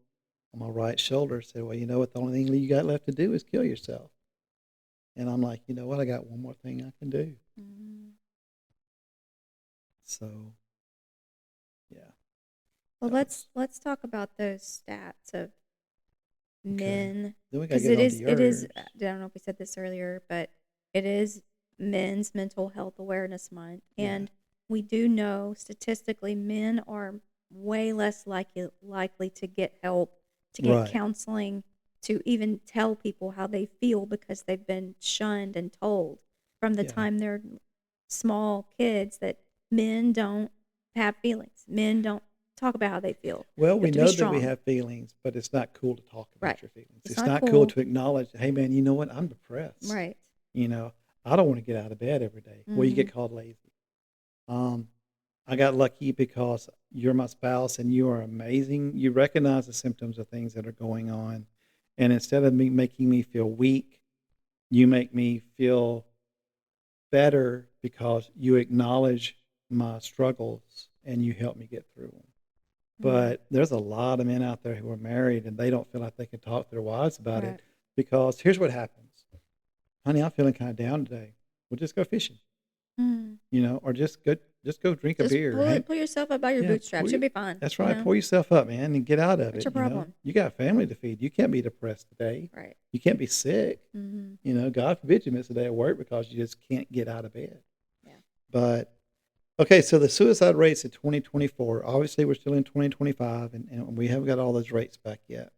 on my right shoulder said, "Well, you know what? The only thing you got left to do is kill yourself." And I'm like, you know what? I got one more thing I can do. Mhm. So yeah, Well, that was let's talk about those stats of okay. men, Then we got to because get on to it is. yours. I don't know if we said this earlier, but it is Men's Mental Health Awareness Month, Yeah. and we do know statistically men are way less likely to get help, to get Right. counseling, to even tell people how they feel because they've been shunned and told from the Yeah. time they're small kids that men don't have feelings. Men don't talk about how they feel. Well, You we have to be know that we strong. have feelings, but it's not cool to talk Right. about your feelings. It's It's not not cool cool. to acknowledge, "Hey, man, you know what? I'm depressed. Right. You know, I don't want to get out of bed every day." Well, you Mhm. get called lazy. Um, I got lucky because you're my spouse and you are amazing. You recognize the symptoms of things that are going on. And instead of me making me feel weak, you make me feel better because you acknowledge my struggles and you help me get through them. Mm, But there's a lot of men out there who are married and they don't feel like they can talk to their wives about right. it because here's what happens. Honey, I'm feeling kind of down today. We'll just go fishing, Mm. or just go drink a Just beer. pull yourself up by your Yeah, bootstraps. You'll be fine. that's right. Pull yourself up, man, and get out of What's it. your problem? You got a family to feed. You can't be depressed today. Right. You can't be sick. Mm-hmm. God forbid you miss a day at work because you just can't get out of bed. Yeah. But okay, so the suicide rates in 2024. Obviously, we're still in 2025, and we haven't got all those rates back yet.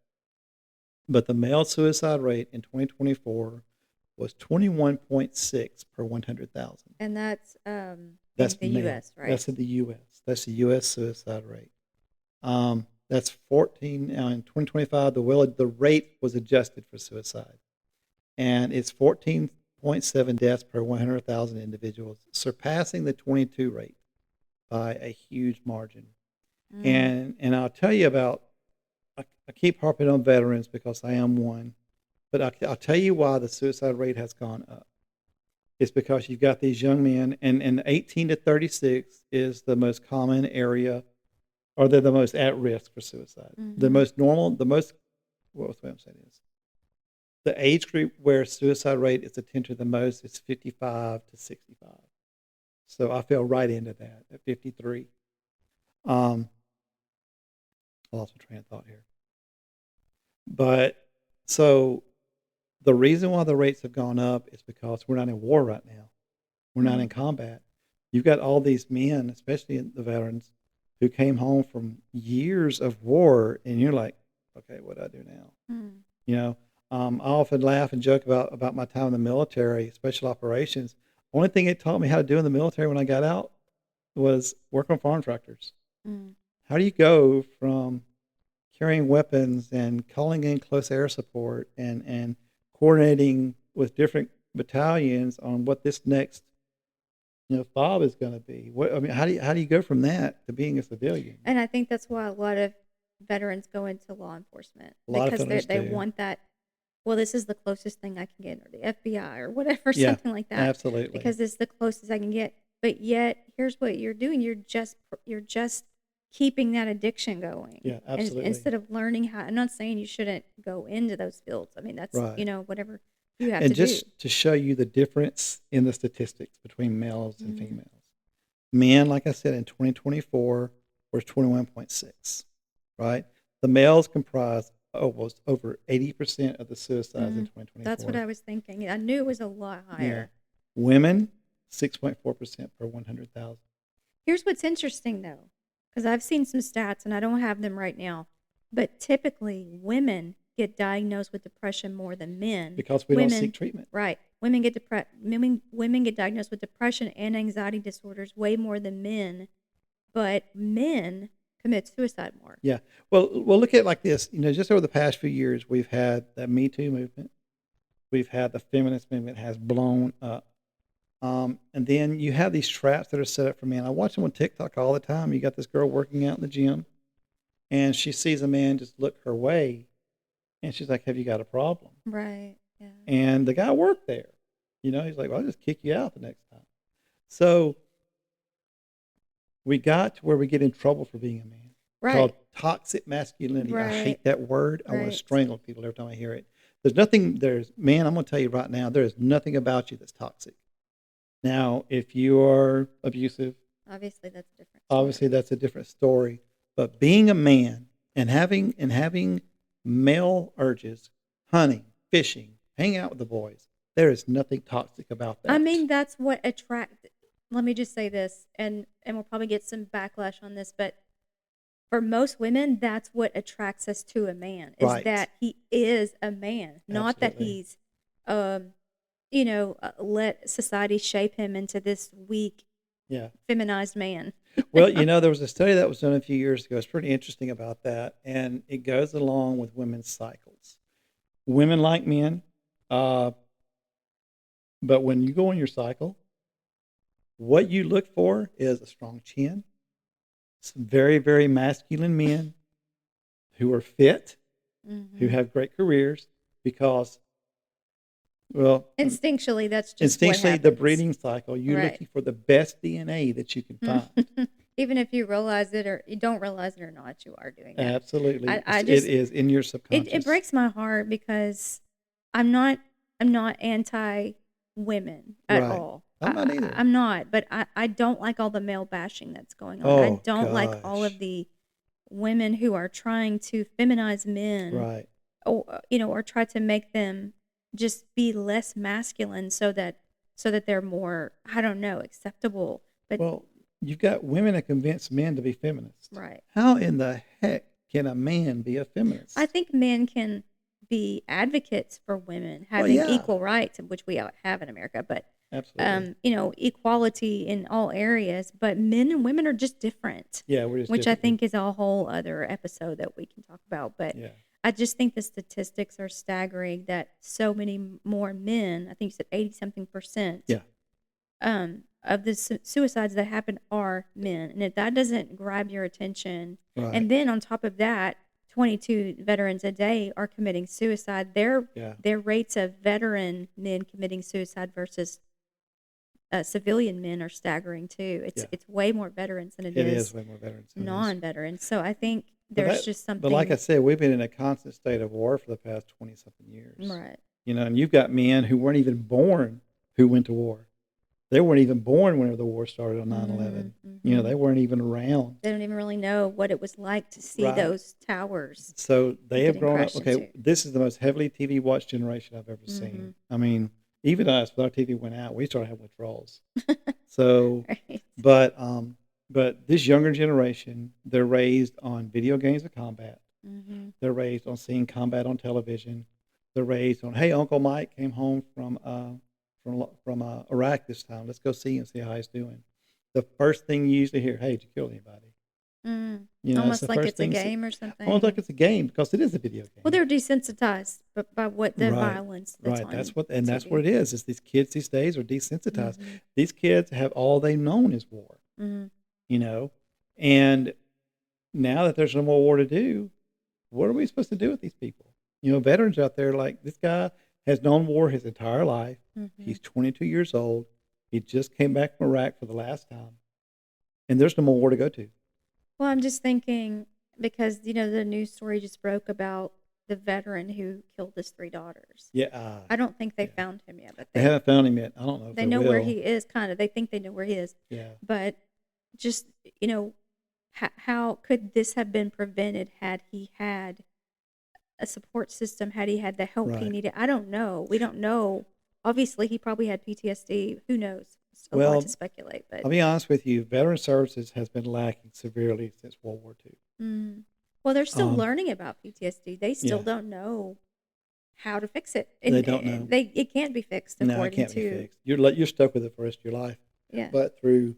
But the male suicide rate in 2024 was 21.6 per 100,000. And that's in That's the male. U.S., right? That's in the U.S. That's the U.S. suicide rate. That's 14 in 2025. The rate was adjusted for suicide, and it's 14.7 deaths per 100,000 individuals, surpassing the 22 rate by a huge margin. Mm. And I'll tell you about. I keep harping on veterans because I am one, but I'll tell you why the suicide rate has gone up. It's because you've got these young men, and 18 to 36 is the most common area, or they're the most at risk for suicide. The Mm-hmm. most normal, what was the way I'm saying is, the age group where suicide rate is attempted the most is 55 to 65. So I fell right into that at 53. Um, I lost my train of thought here. But so the reason why the rates have gone up is because we're not in war right now. We're not in Mm. combat. You've got all these men, especially the veterans, who came home from years of war, and you're like, okay, what do I do now? Mm. You know, I often laugh and joke about my time in the military, special operations. Only thing it taught me how to do in the military when I got out was work on farm tractors. Mm. How do you go from carrying weapons and calling in close air support and coordinating with different battalions on what this next fob is going to be? How do you go from that to being a civilian? And I think that's why a lot of veterans go into law enforcement A lot of because fellows they do. want that. Well, this is the closest thing I can get, or the FBI, or whatever, Yeah, something like that, absolutely. because this is the closest I can get. But yet, here's what you're doing: you're just keeping that addiction going, Yeah, and absolutely. instead of learning how. I'm not saying you shouldn't go into those fields. I mean, that's Right. whatever you have And to do. just to show you the difference in the statistics between males and Mm. females. Men, like I said, in 2024 were 21.6, right? The males comprise almost over 80% of the suicides in Mm. That's what 2024. I was thinking. I knew it was a lot Yeah. higher. Women, 6.4% per 100,000. Here's what's interesting though, because I've seen some stats and I don't have them right now, but typically women get diagnosed with depression more than men. Because we don't seek Women, treatment. right? Women get diagnosed with depression and anxiety disorders way more than men, but men commit suicide more. Yeah. Well, look at it like this. Just over the past few years, we've had the Me Too movement. We've had the feminist movement has blown up. And then you have these traps that are set up for men. I watch them on TikTok all the time. You got this girl working out in the gym, and she sees a man just look her way, and she's like, "Have you got a problem?" Right. Yeah. And the guy worked there. He's like, "Well, I'll just kick you out the next time." So we got to where we get in trouble for being a man. Right. Called toxic masculinity. I Right. hate that word. I want to Right. strangle people every time I hear it. Man, I'm going to tell you right now, there is nothing about you that's toxic. Now, if you are abusive, Obviously, that's a different obviously story. that's a different story. But being a man and having male urges, hunting, fishing, hanging out with the boys, there is nothing toxic about I that. mean, that's what attract. Let me just say this, and we'll probably get some backlash on this, but for most women, that's what attracts us to a man is Right. that he is a man, not that Absolutely. he's, let society shape him into this weak, Yeah. feminized man. Well, there was a study that was done a few years ago. It's pretty interesting about that, and it goes along with women's cycles. Women like men, uh, but when you go on your cycle, what you look for is a strong chin, some very, very masculine men who are fit, who have great careers, because, well, Instinctually, that's just what instinctually, the happens. breeding cycle, you're Right. looking for the best DNA that you can find. Even if you realize it or you don't realize it or not, you are doing that. Absolutely. I It just is in your subconscious. it breaks my heart because I'm not anti women at Right. all. I'm not either. I'm not, but I don't like all the male bashing that's going on. I Oh, don't like all gosh. of the women who are trying to feminize men, Right. or or try to make them just be less masculine so that they're more, I don't know, acceptable. But Well, you've got women that convince men to be feminists. right. How in the heck can a man be a feminist? I think men can be advocates for women Well, having yeah, equal rights, which we have in America, but absolutely. equality in all areas. But men and women are just different, Yeah, we're just which I different. think is a whole other episode that we can talk about. But Yeah. I just think the statistics are staggering that so many more men, I think you said 80 something percent, Yeah. of the suicides that happen are men. And if that doesn't grab your attention, Right. and then on top of that, 22 veterans a day are committing suicide. Yeah. Their rates of veteran men committing suicide versus civilian men are staggering too. Yeah. It's way more veterans than It is way more veterans than it is. non-veterans. So I think But there's just something. But like I said, we've been in a constant state of war for the past 20-something years. Right. And you've got men who weren't even born who went to war. They weren't even born whenever the war started on 9/11. They weren't even around. They don't even really know what it was like to see Right. those towers. So they have getting grown up. crashed Okay, into. this is the most heavily TV watched generation I've ever seen. I mean, even us, when our TV went out, we started having withdrawals. So, Right. but this younger generation, they're raised on video games of combat. They're raised on seeing combat on television. They're raised on, hey, Uncle Mike came home from Iraq this time. Let's go see him, see how he's doing. The first thing you usually hear, hey, did you kill anybody? Almost the like first it's a thing you see. game or something. Almost like it's a game because it is a video game. Well, they're desensitized by what the Right. violence that's Right. on That's what TV. it is. Is these kids these days are desensitized. These kids have all they've known is war. And now that there's no more war to do, what are we supposed to do with these people? Veterans out there, like this guy has known war his entire life. He's 22 years old. He just came back from Iraq for the last time, and there's no more war to go to. Well, I'm just thinking because the news story just broke about the veteran who killed his 3 daughters. Yeah, I don't think they found him yet, but they haven't found him yet. I don't know if they they know where will. he is. Kind of, they think they know where he is. Yeah, But just how could this have been prevented had he had a support system? Had he had the help he Right. needed? I don't know. We don't know. Obviously, he probably had PTSD. Who knows? It's a Well, lot to speculate, but I'll be honest with you. Veteran services has been lacking severely since World War II. well, they're still Um, learning about PTSD. They still Yeah. don't know how to fix it. They don't know. It can't be fixed No, it according can't be to fixed. You're stuck with it for the rest of your life. yeah. But through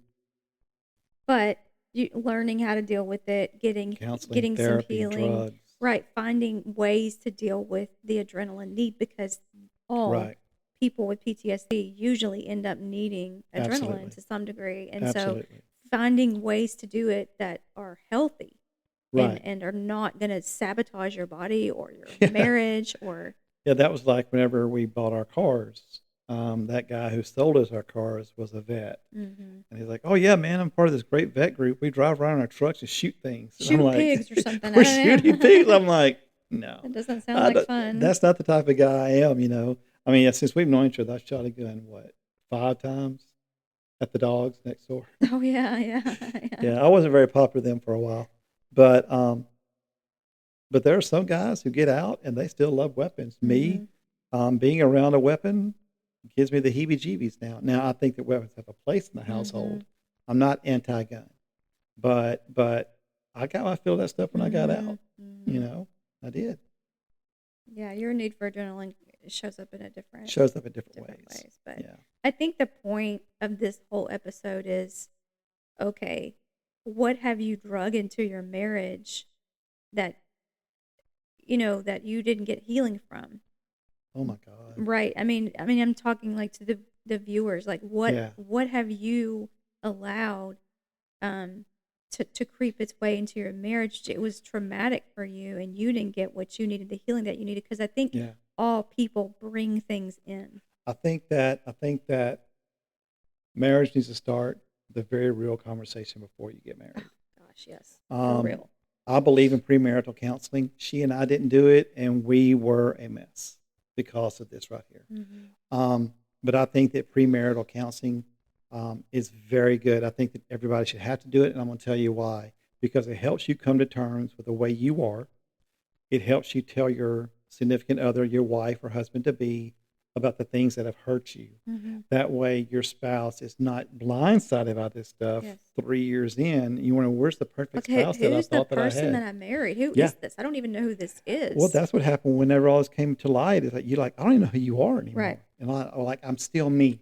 But you learning how to deal with it, getting counseling, some therapy, healing, drugs. right? Finding ways to deal with the adrenaline need because all Right. people with PTSD usually end up needing adrenaline Absolutely. to some degree, and Absolutely. so finding ways to do it that are healthy Right. and are not going to sabotage your body or your Yeah. marriage or Yeah, that was like whenever we bought our cars. That guy who sold us our cars was a vet. And he's like, oh, yeah, man, I'm part of this great vet group. We drive around in our trucks and shoot things. And I'm shoot like, pigs or something. we're I don't know. shooting pigs. I'm like, no. It doesn't sound like fun. That's not the type of guy I am. I mean, since we've known each other, I've shot a gun, 5 times at the dogs next door. Oh yeah. Yeah, I wasn't very popular with them for a while. But there are some guys who get out and they still love weapons. Me, being around a weapon gives me the heebie-jeebies now. Now, I think that weapons have a place in the household. I'm not anti-gun. But I got my fill of that stuff when I got out. I did. Yeah, your need for adrenaline shows up in Shows up in different ways. But Yeah. I think the point of this whole episode is, okay, what have you drug into your marriage that that you didn't get healing from? Oh my God. Right. I mean, I'm talking like to the the viewers, like Yeah. what have you allowed to creep its way into your marriage? It was traumatic for you, and you didn't get what you needed, the healing that you needed. Because I think Yeah. all people bring things in. I think that marriage needs to start with a very real conversation before you get Oh, married. gosh, yes, for Um, real. I believe in premarital counseling. She and I didn't do it, and we were a mess because of this right here. Hmm. But I think that premarital counseling is very good. I think that everybody should have to do it, and I'm going to tell you why. Because it helps you come to terms with the way you are. It helps you tell your significant other, your wife or husband to be, about the things that have hurt you. Hmm. That way, your spouse is not blindsided by this stuff Yes. 3 years in. You wonder, where's the perfect Like, who, spouse that I who's the thought that I person had? that I married? Who Yeah. is this? I don't even know who this Well, is. that's what happened whenever all this came to light. Is like you're like, I don't even know who you are Right. anymore, and I'm still me.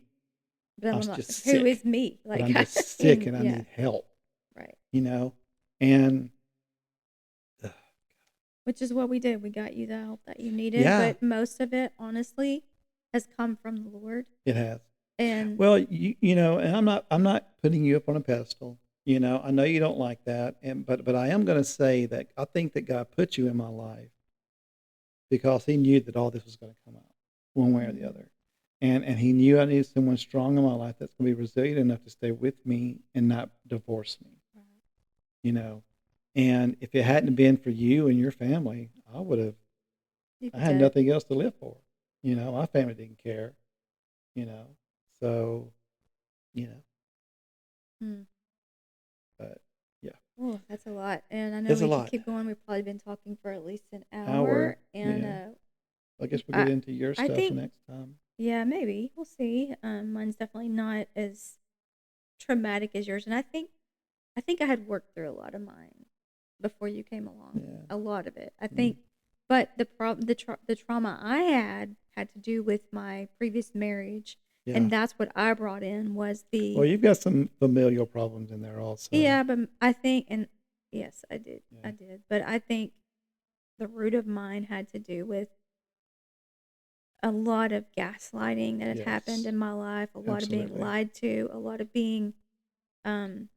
But I'm I'm like, just who is sick, me? but Like, I'm just sick, and and I yeah, need help. right. You know, and uh, Which is what we did. We got you the help that you needed, yeah, but most of it, honestly, has come from the Lord. it has. And Well, you know, and I'm not putting you up on a pedestal. I know you don't like that, and but I am going to say that I think that God put you in my life because He knew that all this was going to come out one way or the mhm, other, and He knew I needed someone strong in my life that's going to be resilient enough to stay with me and not divorce me. right. You know, and if it hadn't been for you and your family, I would have. You'd I be had dead. nothing else to live for. My family didn't care. You know, so you know, Mm. but yeah, Oh, that's a lot. And I know it's a we could lot. keep going. We've probably been talking for at least an Hour, hour. And yeah. I guess we'll get I, into your I stuff think, next time. yeah, maybe we'll see. Mine's definitely not as traumatic as yours, and I think I had worked through a lot of mine before you came along. Yeah. A lot of it, I Mm. think. But the trauma I had to do with my previous marriage, Yeah. and that's what I brought in was Well, the you've got some familial problems in there also. yeah. But I think, and yes, Yeah. I did. But I think the root of mine had to do with a lot of gaslighting that had happened Yes. in my life, a lot of being Absolutely. lied to, a lot of being um,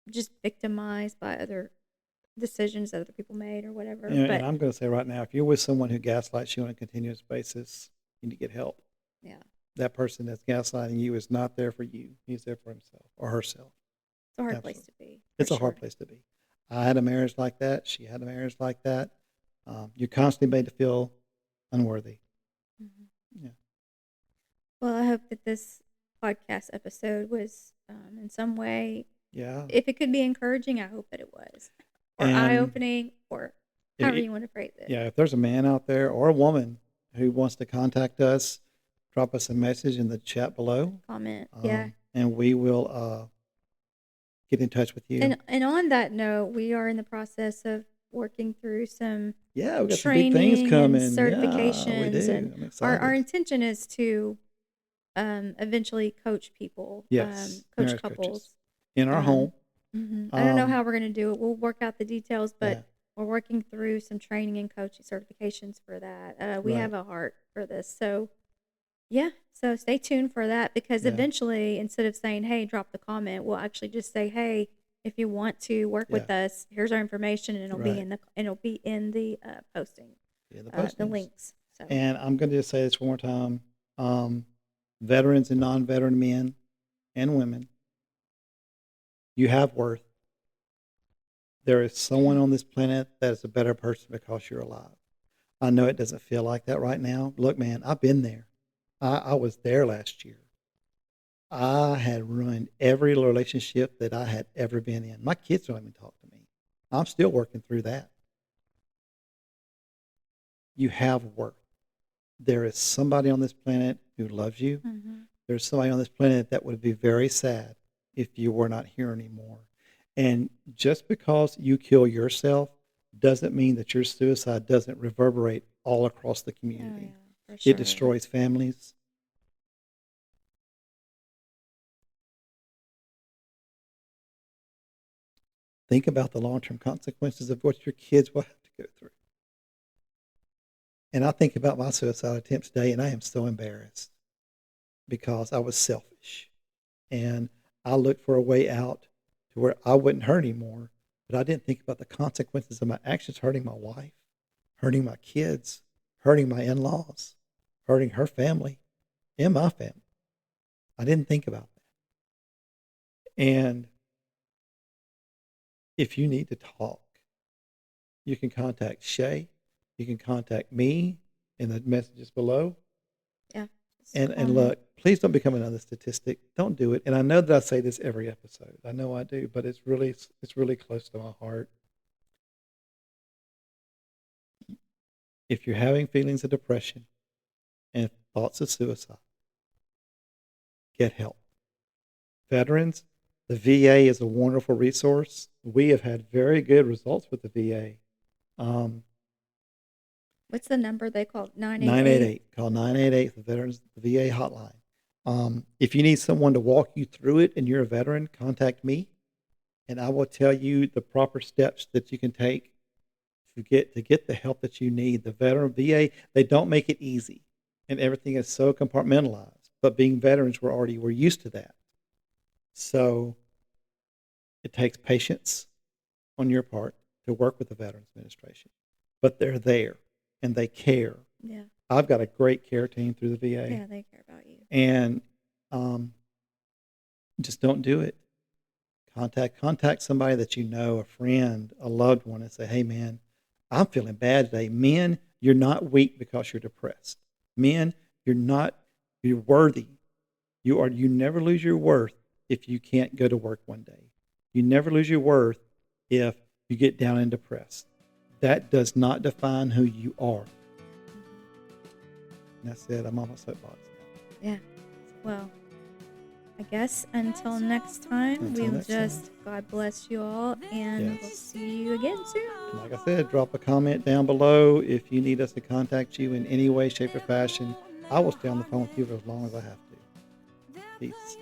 just victimized by other decisions that other people made or whatever. And But I'm going to say right now, if you're with someone who gaslights you on a continuous basis, you need to get help. yeah, That person that's gaslighting you is not there for you. He's there for himself or herself. it's a hard place Absolutely. to be for It's a hard sure. place to be. I had a marriage like that. She had a marriage like that. You're constantly made to feel unworthy. Hmm. Yeah. Well, I hope that this podcast episode was in some way, Yeah. if it could be encouraging, I hope that it was, or eye And opening, or if, however you want to phrase it. yeah, if there's a man out there or a woman who wants to contact us, drop us a message in the chat below, Comment, yeah. and we will get in touch with you. And on that note, we are in the process of working through some Yeah, we got some big things training and coming. Yeah, we certifications, and do. I'm our excited. intention is to eventually coach people, Yes, coach marriage coaches couples. in our Um, home. I don't know Um, how we're going to do it. We'll work out the details, yeah, but we're working through some training and coaching certifications for that. We right. have a heart for this. So, yeah. So stay tuned for that, because Yeah, eventually, instead of saying, hey, drop the comment, we'll actually just say, hey, if you want to work yeah, with us, here's our information, and right. it'll be in the posting, Yeah, the the postings. links. So, And I'm going to just say this one more time. Um, Veterans and non-veteran men and women, you have worth. There is someone on this planet that is a better person because you're alive. I know it doesn't feel like that right now. Look, man, I've been there. I was there last year. I had ruined every relationship that I had ever been in. My kids don't even talk to me. I'm still working through that. You have worth. There is somebody on this planet who loves you. mhm. There's somebody on this planet that would be very sad if you were not here anymore. And just because you kill yourself doesn't mean that your suicide doesn't reverberate all across the Oh, yeah, community. for It sure. destroys families. Think about the long term consequences of what your kids will have to go through. And I think about my suicide attempts today, and I am so embarrassed. because I was selfish. And I looked for a way out to where I wouldn't hurt anymore, but I didn't think about the consequences of my actions hurting my wife, hurting my kids, hurting my in-laws, hurting her family and my family. I didn't think about that. And if you need to talk, you can contact Shay. You can contact me in the messages below. Yeah. And look, please don't become another statistic. Don't do it. And I know that I say this every episode. I know I do, but it's really close to my heart. If you're having feelings of depression and thoughts of suicide, get help. Veterans, the VA is a wonderful resource. We have had very good results with the VA. What's the number they call? 988. Call 988, the Veterans, the VA hotline. If you need someone to walk you through it and you're a veteran, contact me, and I will tell you the proper steps that you can take to get the help that you need. The veteran VA, they don't make it easy, and everything is so compartmentalized. But being veterans, we're used to that. So it takes patience on your part to work with the Veterans Administration, but they're there and they care. Yeah. I've got a great care team through the VA. Yeah, they care about you. And just don't do it. Contact somebody that you know, a friend, a loved one, and say, hey, man, I'm feeling bad today. Men, you're not weak because you're depressed. Men, you're worthy. You never lose your worth if you can't go to work one day. You never lose your worth if you get down and depressed. That does not define who you are. And that's it. I'm on my soapbox now. Yeah. Well, I guess until next time, God bless you all, and we'll see you again soon. And like I said, drop a comment down below if you need us to contact you in any way, shape, or fashion. I will stay on the phone with you for as long as I have to. Peace.